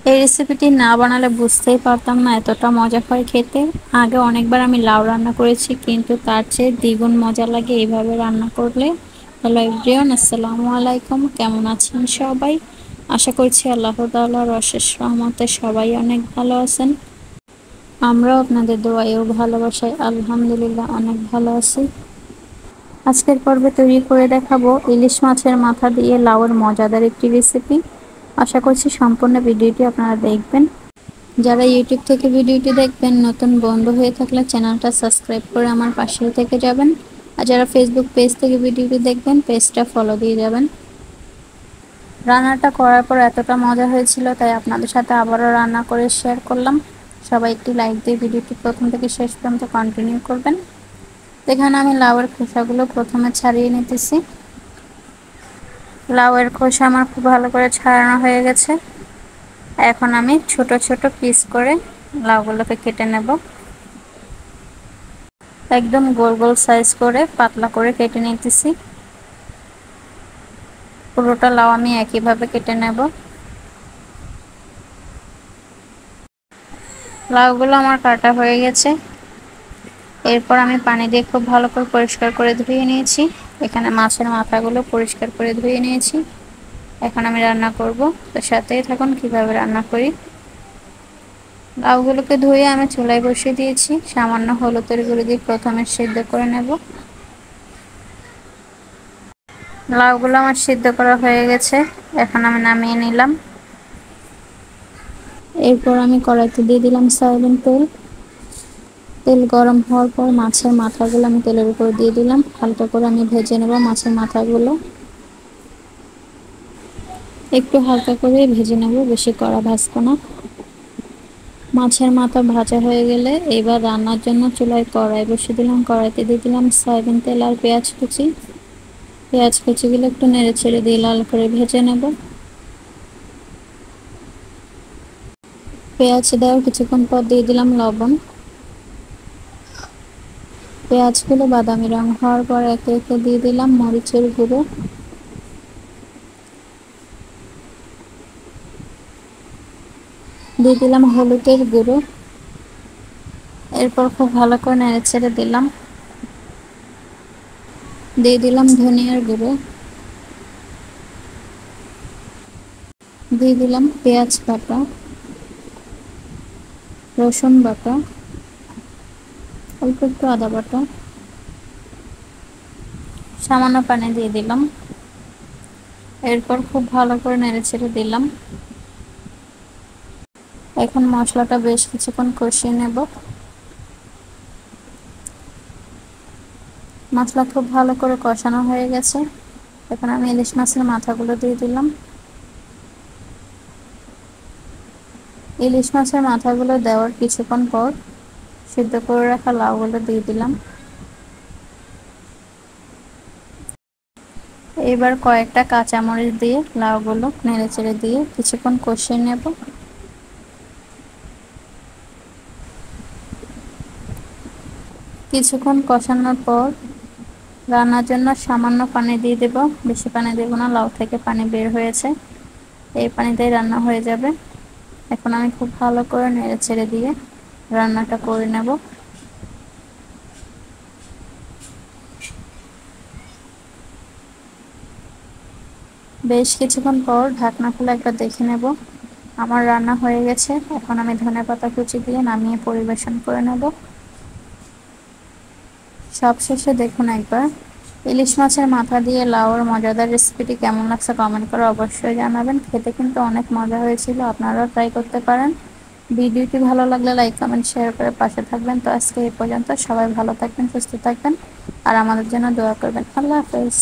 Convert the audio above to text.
এই রেসিপিটি না বানালে বুঝতেই পারতাম না এতটা মজা হয় খেতে। আগে অনেকবার আমি লাউ রান্না করেছি, কিন্তু তার চেয়ে দ্বিগুণ মজা লাগে এইভাবে রান্না করলে। হ্যালো এভরিওয়ান, আসসালামু আলাইকুম। কেমন আছেন সবাই? আশা করছি আল্লাহ তাআলার অশেষ রহমতে সবাই অনেক ভালো আছেন। আমরাও আপনাদের দোয়ায় ও ভালোবাসায় আলহামদুলিল্লাহ অনেক ভালো আছি। আজকের পর্বে তৈরি করে দেখাবো ইলিশ মাছের মাথা দিয়ে লাউয়ের মজাদার একটি রেসিপি। আশা করছি সম্পূর্ণ ভিডিওটি আপনারা দেখবেন। যারা ইউটিউব থেকে ভিডিওটি দেখবেন, নতুন বন্ধু হয়ে থাকলে চ্যানেলটা সাবস্ক্রাইব করে আমার পাশেই থেকে যাবেন। আর যারা ফেসবুক পেজ থেকে ভিডিওটি দেখবেন, পেজটা ফলো দিয়ে যাবেন। রান্নাটা করার পর এতটা মজা হয়েছিল, তাই আপনাদের সাথে আবারও রান্না করে শেয়ার করলাম। সবাই একটি লাইক দিয়ে ভিডিওটি প্রথম থেকে শেষ পর্যন্ত কন্টিনিউ করবেন। এখানে আমি লাউয়ের খোসাগুলো প্রথমে ছাড়িয়ে নিতেছি। লাউয়ের খোসা আমার খুব ভালো করে ছাড়ানো হয়ে গেছে। এখন আমি ছোট ছোট পিস করে লাউগুলোকে কেটে নেব। একদম গোল গোল সাইজ করে পাতলা করে কেটে নিতেছি। পুরোটা লাউ আমি একইভাবে কেটে নেব। লাউগুলো আমার কাটা হয়ে গেছে। এরপর আমি পানি দিয়ে খুব ভালো করে পরিষ্কার করে ধুয়ে নিয়েছি। এখানে মাছের মাথাগুলো পরিষ্কার করে ধুয়ে নিয়েছি। এখন আমি রান্না করব, তো সাথেই থাকুন কিভাবে রান্না করি। লাউগুলোকে ধুয়ে আমি চুলায় বসিয়ে দিয়েছি। সামান্য হলুদের গুঁড়ো দিয়ে প্রথমে সিদ্ধ করে নেব। লাউগুলো আমার সিদ্ধ করা হয়ে গেছে, এখন আমি নামিয়ে নিলাম। এরপর আমি কড়াইতে দিয়ে দিলাম সয়াবিন তেল। তেল গরম হওয়ার পর মাছের মাথাগুলো আমি তেলের উপর দিয়ে দিলাম। হালকা করে আমি ভেজে নেব মাছের মাথাগুলো। একটু হালকা করে ভেজে নেব, বেশি কড়া ভাজবো না। মাছের মাথা ভাজা হয়ে গেলে এবার রান্নার জন্য চুলায় কড়াই বসিয়ে দিলাম। কড়াইতে দিয়ে দিলাম সয়াবিন তেল আর পেঁয়াজ কুচি। পেঁয়াজ কুচিগুলো একটু নেড়ে ছেড়ে দিয়ে লাল করে ভেজে নেব। পেঁয়াজ দেওয়ার কিছুক্ষণ পর দিয়ে দিলাম লবণ। পেঁয়াজগুলো বাদামি রং হওয়ার পর একে একে দিয়ে দিলাম মরিচের গুঁড়ো, দিয়ে দিলাম হলুদের গুঁড়ো। এরপর খুব ভালো করে নেড়ে ছেড়ে দিলাম। দিয়ে দিলাম ধনিয়ার গুঁড়ো, দিয়ে দিলাম পেঁয়াজ বাটা, রসুন বাটা, অল্প একটু আদা বাটা, সামান্য পানি দিয়ে দিলাম। এরপর খুব ভালো করে নেড়ে ছেড়ে দিলাম। এখন মশলাটা বেশ কিছুক্ষণ কষিয়ে নেব। মশলা খুব ভালো করে কষানো হয়ে গেছে। এখন আমি ইলিশ মাছের মাথাগুলো দিয়ে দিলাম। ইলিশ মাছের মাথাগুলো দেওয়ার কিছুক্ষণ পর সিদ্ধ করে রাখা লাউগুলো দিয়ে দিলাম। এবার কয়েকটা কাঁচামরিচ দিয়ে লাউগুলো নেড়েচেড়ে দিয়ে কিছুক্ষণ কষিয়ে নেব। কিছুক্ষণ কষানোর পর রান্নার জন্য সামান্য পানি দিয়ে দেব। বেশি পানি দেব না, লাউ থেকে পানি বের হয়েছে, এই পানিতেই রান্না হয়ে যাবে। এখন আমি খুব ভালো করে নেড়েচেড়ে দিয়ে রান্নাটা করে নেব। বেশ কিছুক্ষণ পর ঢাকনা খুলে একবার দেখে নেব। আমার রান্না হয়ে গেছে। এখন আমি ধনেপাতা কুচি দিয়ে নামিয়ে পরিবেশন করে নেব। সবশেষে দেখুন একবার ইলিশ মাছের মাথা দিয়ে লাউয়ের মজাদার রেসিপিটি কেমন লাগছে কমেন্ট করে অবশ্যই জানাবেন। খেতে কিন্তু অনেক মজা হয়েছিল, আপনারাও ট্রাই করতে পারেন। ভিডিওটি ভালো লাগলে লাইক কমেন্ট শেয়ার করে পাশে থাকবেন। তো আজকে এই পর্যন্ত, সবাই ভালো থাকবেন, সুস্থ থাকবেন আর আমাদের জন্য দোয়া করবেন। আল্লাহ হাফেজ।